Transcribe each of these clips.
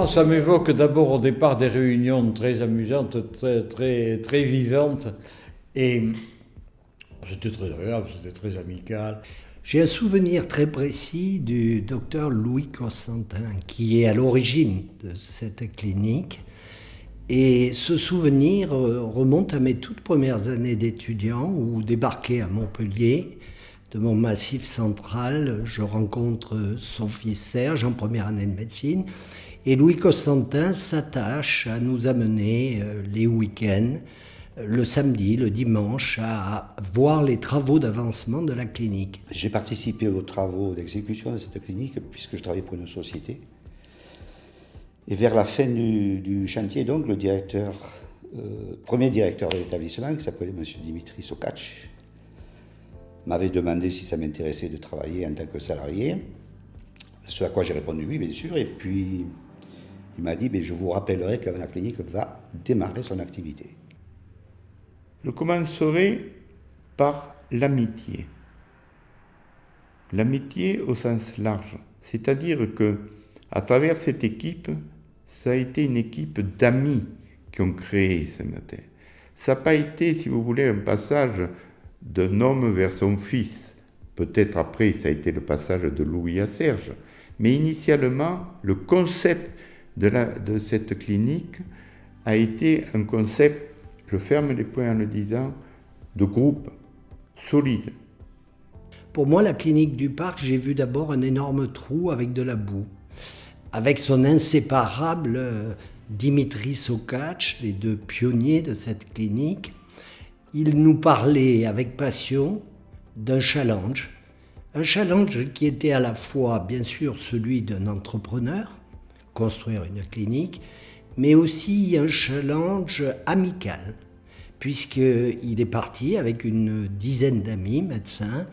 ça m'évoque d'abord au départ des réunions très amusantes, très vivantes. Et c'était très agréable, c'était très amical. J'ai un souvenir très précis du docteur Louis Constantin, qui est à l'origine de cette clinique. Et ce souvenir remonte à mes toutes premières années d'étudiant, où débarqué à Montpellier, de mon massif central, je rencontre son fils Serge en première année de médecine. Et Louis Constantin s'attache à nous amener les week-ends, le samedi, le dimanche, à voir les travaux d'avancement de la clinique. J'ai participé aux travaux d'exécution de cette clinique puisque je travaillais pour une société. Et vers la fin du chantier, donc, le premier directeur de l'établissement, qui s'appelait M. Dimitri Sokac, m'avait demandé si ça m'intéressait de travailler en tant que salarié. Ce à quoi j'ai répondu oui, bien sûr. Et puis, il m'a dit, je vous rappellerai quand la clinique va démarrer son activité. Je commencerai par l'amitié. L'amitié au sens large. C'est-à-dire que, à travers cette équipe, ça a été une équipe d'amis qui ont créé ce matin. Ça n'a pas été, si vous voulez, un passage d'un homme vers son fils. Peut-être après, ça a été le passage de Louis à Serge. Mais initialement, le concept de cette clinique a été un concept, je ferme les points en le disant, de groupe, solide. Pour moi, la clinique du Parc, j'ai vu d'abord un énorme trou avec de la boue. Avec son inséparable Dimitri Sokac, les deux pionniers de cette clinique, il nous parlait avec passion d'un challenge. Un challenge qui était à la fois, bien sûr, celui d'un entrepreneur, construire une clinique, mais aussi un challenge amical, puisqu'il est parti avec une dizaine d'amis médecins,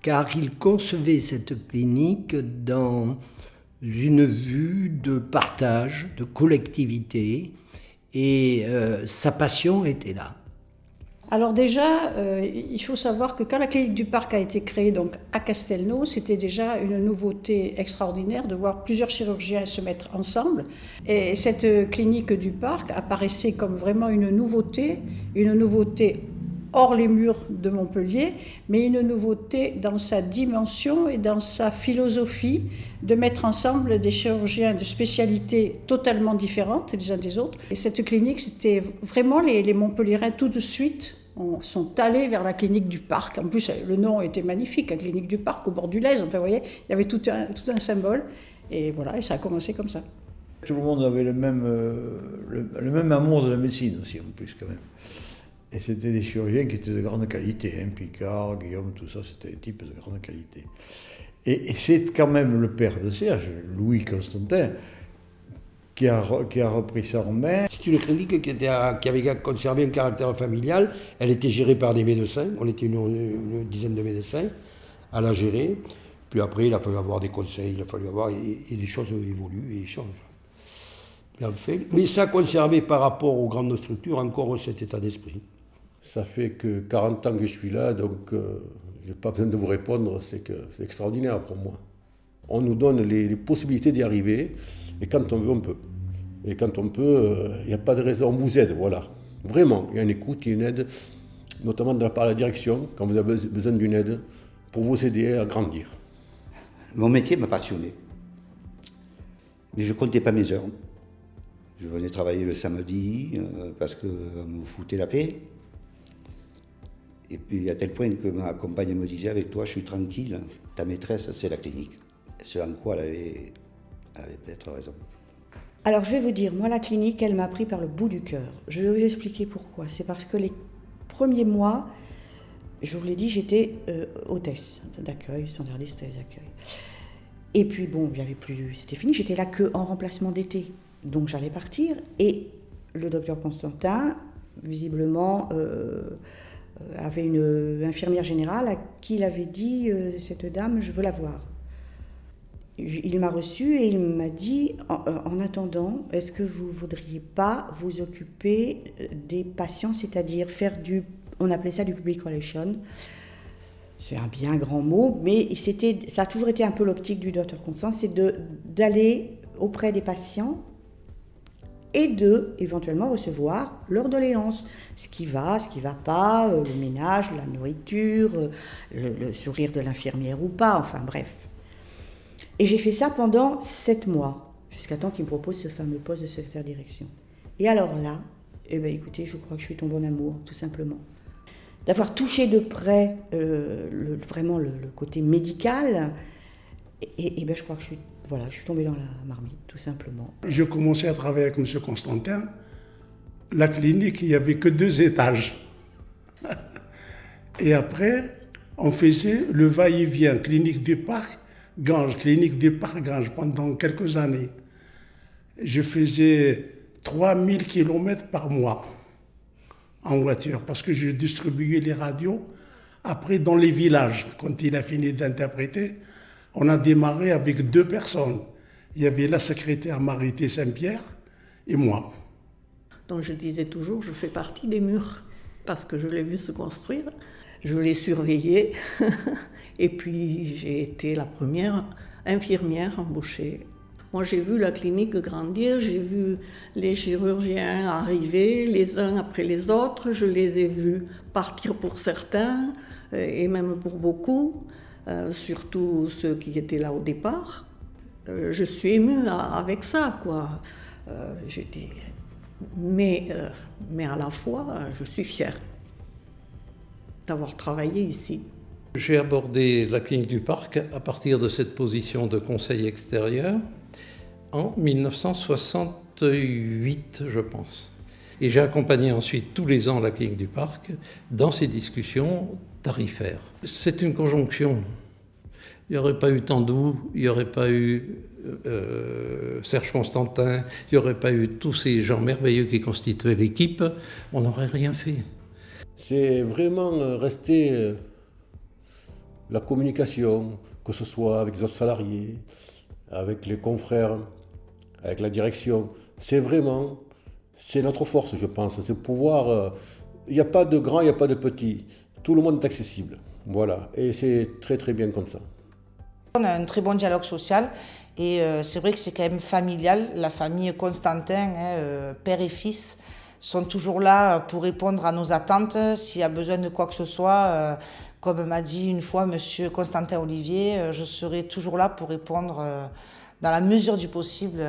car il concevait cette clinique dans une vue de partage, de collectivité, et sa passion était là. Alors déjà, il faut savoir que quand la clinique du Parc a été créée donc à Castelnau, c'était déjà une nouveauté extraordinaire de voir plusieurs chirurgiens se mettre ensemble. Et cette clinique du Parc apparaissait comme vraiment une nouveauté hors les murs de Montpellier, mais une nouveauté dans sa dimension et dans sa philosophie de mettre ensemble des chirurgiens de spécialités totalement différentes les uns des autres. Et cette clinique, c'était vraiment les Montpelliérains tout de suite sont allés vers la clinique du Parc. En plus, le nom était magnifique, la clinique du Parc au bord du Lez. Enfin, vous voyez, il y avait tout un symbole. Et voilà, et ça a commencé comme ça. Tout le monde avait le même amour de la médecine aussi, en plus, quand même. Et c'était des chirurgiens qui étaient de grande qualité, hein, Picard, Guillaume, tout ça, c'était des types de grande qualité. Et c'est quand même le père de Serge, Louis Constantin, qui a repris ça en main. C'est une clinique qui avait conservé un caractère familial. Elle était gérée par des médecins. On était une dizaine de médecins à la gérer. Puis après, il a fallu avoir des conseils, et les choses évoluent et changent. Bien fait. Mais ça a conservé par rapport aux grandes structures encore cet état d'esprit. Ça fait que 40 ans que je suis là, donc je n'ai pas besoin de vous répondre, c'est extraordinaire pour moi. On nous donne les possibilités d'y arriver, et quand on veut, on peut. Et quand on peut, il n'y a pas de raison, on vous aide, voilà. Vraiment, il y a une écoute, il y a une aide, notamment de la part de la direction, quand vous avez besoin d'une aide, pour vous aider à grandir. Mon métier m'a passionné. Mais je ne comptais pas mes heures. Je venais travailler le samedi parce qu'on me foutait la paix. Et puis à tel point que ma compagne me disait, avec toi je suis tranquille, ta maîtresse c'est la clinique. Ce en quoi elle avait peut-être raison. Alors je vais vous dire, moi la clinique elle m'a pris par le bout du cœur. Je vais vous expliquer pourquoi. C'est parce que les premiers mois, je vous l'ai dit, j'étais hôtesse d'accueil, standardiste des accueils. Et puis bon, c'était fini, j'étais là qu'en remplacement d'été. Donc j'allais partir et le docteur Constantin, visiblement, avait une infirmière générale à qui il avait dit « cette dame, je veux la voir ». Il m'a reçue et il m'a dit « en attendant, est-ce que vous ne voudriez pas vous occuper des patients, c'est-à-dire faire on appelait ça du public relation ». C'est un bien grand mot, mais ça a toujours été un peu l'optique du docteur Constantin, c'est d'aller auprès des patients et de éventuellement recevoir leurs doléances. Ce qui va pas, le ménage, la nourriture, le sourire de l'infirmière ou pas, enfin bref. Et j'ai fait ça pendant 7 mois, jusqu'à temps qu'il me propose ce fameux poste de secrétaire direction. Et alors là, eh ben écoutez, je crois que je suis tombée en amour, tout simplement. D'avoir touché de près vraiment le côté médical, et ben je crois que je suis tombée dans la marmite, tout simplement. Je commençais à travailler avec M. Constantin. La clinique, il n'y avait que 2 étages. Et après, on faisait le va-et-vient, clinique du Parc, Ganges, clinique du Parc, Ganges, pendant quelques années. Je faisais 3000 km par mois en voiture, parce que je distribuais les radios. Après, dans les villages, quand il a fini d'interpréter, on a démarré avec 2 personnes. Il y avait la secrétaire Marité Saint-Pierre et moi. Donc je disais toujours, je fais partie des murs, parce que je l'ai vu se construire, je l'ai surveillé, et puis j'ai été la première infirmière embauchée. Moi j'ai vu la clinique grandir, j'ai vu les chirurgiens arriver les uns après les autres, je les ai vus partir pour certains, et même pour beaucoup, surtout ceux qui étaient là au départ. Je suis émue avec ça, quoi. Mais à la fois, je suis fière d'avoir travaillé ici. J'ai abordé la clinique du Parc à partir de cette position de conseil extérieur en 1968, je pense. Et j'ai accompagné ensuite tous les ans la clinique du Parc dans ces discussions tarifaires. C'est une conjonction. Il n'y aurait pas eu Tandou, il n'y aurait pas eu Serge Constantin, il n'y aurait pas eu tous ces gens merveilleux qui constituaient l'équipe, on n'aurait rien fait. C'est vraiment rester la communication, que ce soit avec les autres salariés, avec les confrères, avec la direction. C'est notre force, je pense. C'est pouvoir. Il n'y a pas de grand, il n'y a pas de petit. Tout le monde est accessible. Voilà. Et c'est très très bien comme ça. On a un très bon dialogue social et c'est vrai que c'est quand même familial. La famille Constantin, père et fils, sont toujours là pour répondre à nos attentes. S'il y a besoin de quoi que ce soit, comme m'a dit une fois monsieur Constantin Olivier, je serai toujours là pour répondre dans la mesure du possible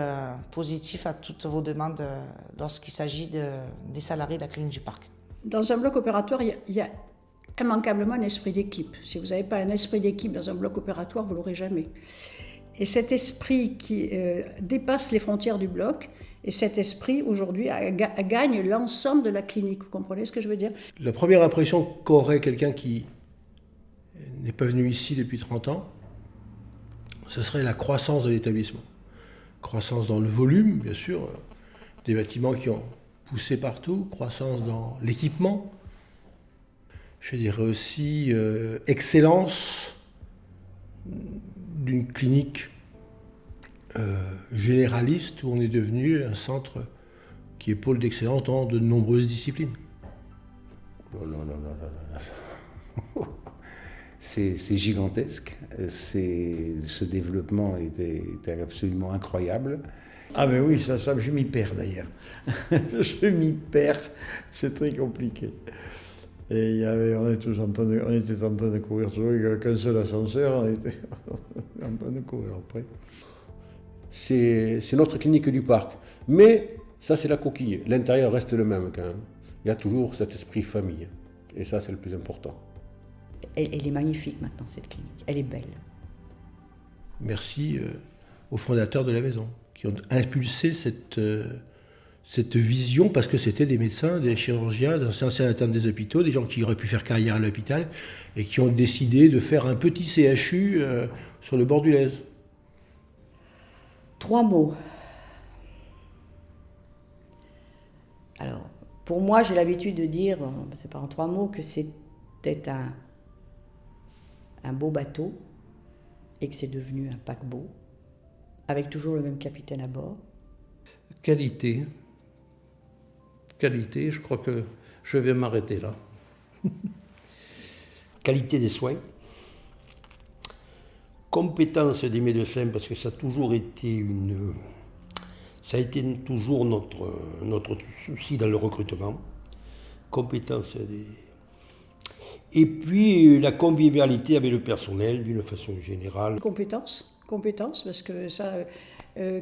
positif à toutes vos demandes lorsqu'il s'agit des salariés de la clinique du Parc. Dans un bloc opératoire, il y a immanquablement un esprit d'équipe. Si vous n'avez pas un esprit d'équipe dans un bloc opératoire, vous ne l'aurez jamais. Et cet esprit qui dépasse les frontières du bloc, et cet esprit, aujourd'hui, gagne l'ensemble de la clinique. Vous comprenez ce que je veux dire? La première impression qu'aurait quelqu'un qui n'est pas venu ici depuis 30 ans, ce serait la croissance de l'établissement. Croissance dans le volume, bien sûr, des bâtiments qui ont poussé partout, croissance dans l'équipement, je dirais aussi excellence d'une clinique généraliste où on est devenu un centre qui est pôle d'excellence dans de nombreuses disciplines. C'est gigantesque, ce développement était absolument incroyable. Ah ben oui, ça je m'y perds d'ailleurs. Je m'y perds, c'est très compliqué. Et on était en train de courir toujours, il n'y avait qu'un seul ascenseur, on était en train de courir après. C'est notre clinique du Parc. Mais ça, c'est la coquille. L'intérieur reste le même quand même. Il y a toujours cet esprit famille. Et ça, c'est le plus important. Elle est magnifique maintenant, cette clinique. Elle est belle. Merci aux fondateurs de la maison qui ont impulsé cette vision, parce que c'était des médecins, des chirurgiens, des anciens internes des hôpitaux, des gens qui auraient pu faire carrière à l'hôpital et qui ont décidé de faire un petit CHU sur le bord du Lez. 3 mots. Alors, pour moi, j'ai l'habitude de dire, c'est pas en 3 mots, que c'était un beau bateau et que c'est devenu un paquebot, avec toujours le même capitaine à bord. Qualité, je crois que je vais m'arrêter là. Qualité des soins, compétence des médecins, parce que ça a toujours été Ça a été toujours notre souci dans le recrutement. Compétence et puis la convivialité avec le personnel d'une façon générale. Compétence, parce que ça,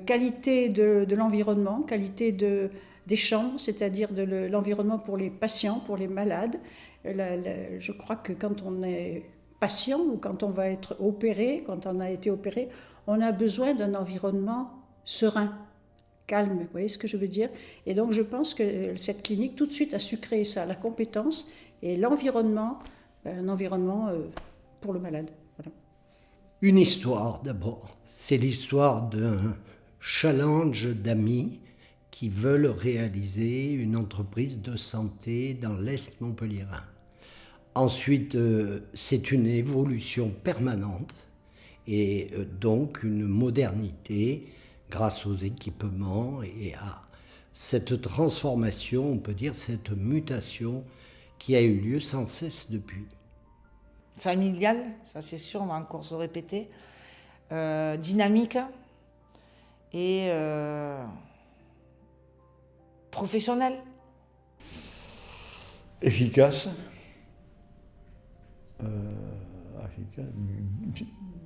qualité de l'environnement, qualité des chambres, c'est-à-dire de l'environnement pour les patients, pour les malades. Je crois que quand on est patient ou quand on va être opéré, quand on a été opéré, on a besoin d'un environnement serein, calme, vous voyez ce que je veux dire? Et donc je pense que cette clinique tout de suite a su créer ça, la compétence et l'environnement, un environnement pour le malade. Voilà. Une histoire d'abord, c'est l'histoire d'un challenge d'amis qui veulent réaliser une entreprise de santé dans l'Est montpelliérain. Ensuite, c'est une évolution permanente et donc une modernité grâce aux équipements et à cette transformation, on peut dire cette mutation qui a eu lieu sans cesse depuis. Familial, ça c'est sûr, on va encore se répéter, dynamique et professionnel. Efficace.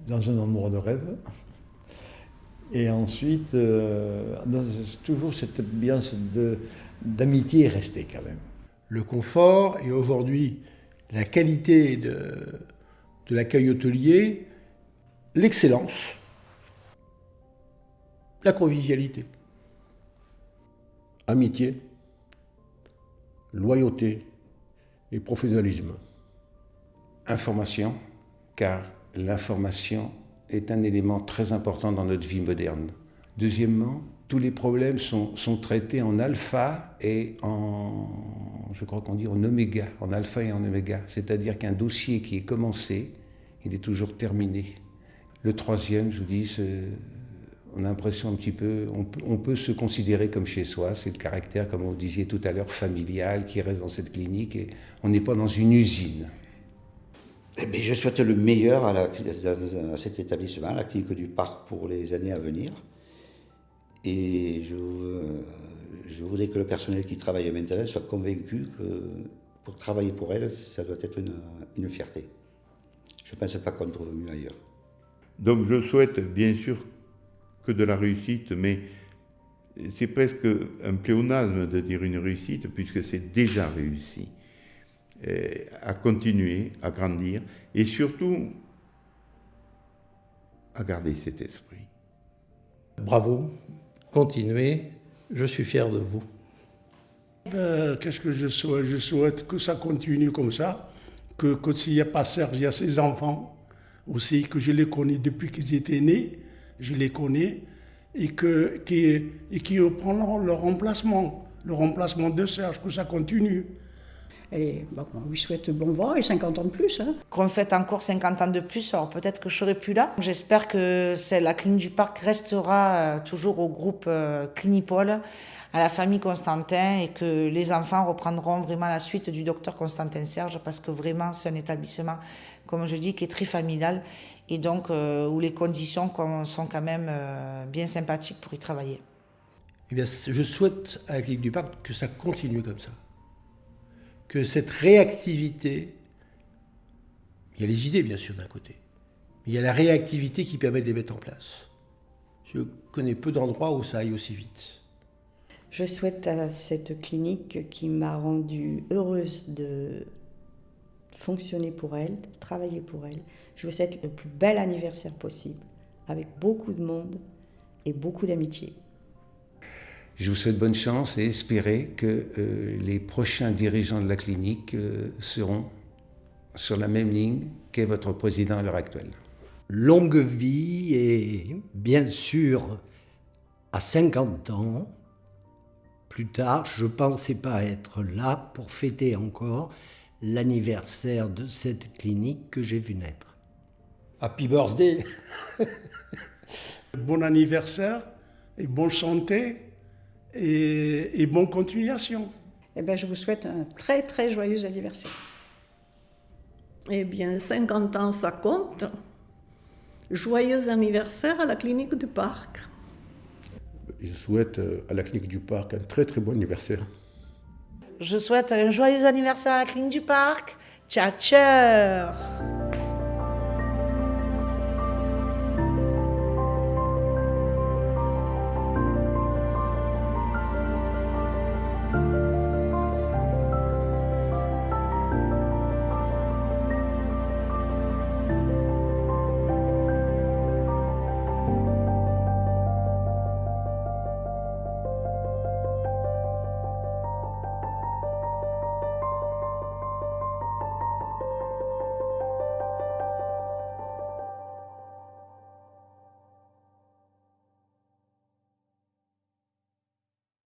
Dans un endroit de rêve. Et ensuite, toujours cette ambiance d'amitié est restée quand même. Le confort et aujourd'hui la qualité de l'accueil hôtelier, l'excellence, la convivialité. Amitié, loyauté et professionnalisme. Information, car l'information est un élément très important dans notre vie moderne. Deuxièmement, tous les problèmes sont traités en alpha et je crois qu'on dit en oméga, en alpha et en oméga. C'est-à-dire qu'un dossier qui est commencé, il est toujours terminé. Le troisième, je vous dis, on a l'impression un petit peu, on peut se considérer comme chez soi. C'est le caractère, comme vous disiez tout à l'heure, familial qui reste dans cette clinique et on n'est pas dans une usine. Eh bien, je souhaite le meilleur à cet établissement, à la clinique du Parc, pour les années à venir. Et je voudrais que le personnel qui travaille maintenant soit convaincu que pour travailler pour elle, ça doit être une fierté. Je ne pense pas qu'on trouve mieux ailleurs. Donc je souhaite bien sûr que de la réussite, mais c'est presque un pléonasme de dire une réussite, puisque c'est déjà réussi. À continuer, à grandir, et surtout à garder cet esprit. Bravo, continuez, je suis fier de vous. Qu'est-ce que je souhaite? Je souhaite que ça continue comme ça, que s'il n'y a pas Serge, il y a ses enfants aussi, que je les connais depuis qu'ils étaient nés, je les connais, et qui prendront le remplacement de Serge, que ça continue. On lui souhaite bon vent et 50 ans de plus. Hein. Qu'on fête encore 50 ans de plus, alors peut-être que je ne serai plus là. J'espère que la clinique du Parc restera toujours au groupe Clinipol, à la famille Constantin, et que les enfants reprendront vraiment la suite du docteur Constantin Serge, parce que vraiment c'est un établissement, comme je dis, qui est très familial, et donc où les conditions sont quand même bien sympathiques pour y travailler. Eh bien, je souhaite à la clinique du Parc que ça continue comme ça. Que cette réactivité, il y a les idées bien sûr d'un côté, mais il y a la réactivité qui permet de les mettre en place. Je connais peu d'endroits où ça aille aussi vite. Je souhaite à cette clinique qui m'a rendue heureuse de fonctionner pour elle, de travailler pour elle. Je vous souhaite le plus bel anniversaire possible, avec beaucoup de monde et beaucoup d'amitié. Je vous souhaite bonne chance et espérer que les prochains dirigeants de la clinique seront sur la même ligne qu'est votre président à l'heure actuelle. Longue vie et bien sûr, à 50 ans, plus tard, je ne pensais pas être là pour fêter encore l'anniversaire de cette clinique que j'ai vue naître. Happy birthday. Bon anniversaire et bonne santé. Et bonne continuation. Eh bien, je vous souhaite un très très joyeux anniversaire. Eh bien, 50 ans, ça compte. Joyeux anniversaire à la clinique du Parc. je souhaite à la clinique du Parc un très très bon anniversaire. Je souhaite un joyeux anniversaire à la clinique du Parc. Ciao, ciao!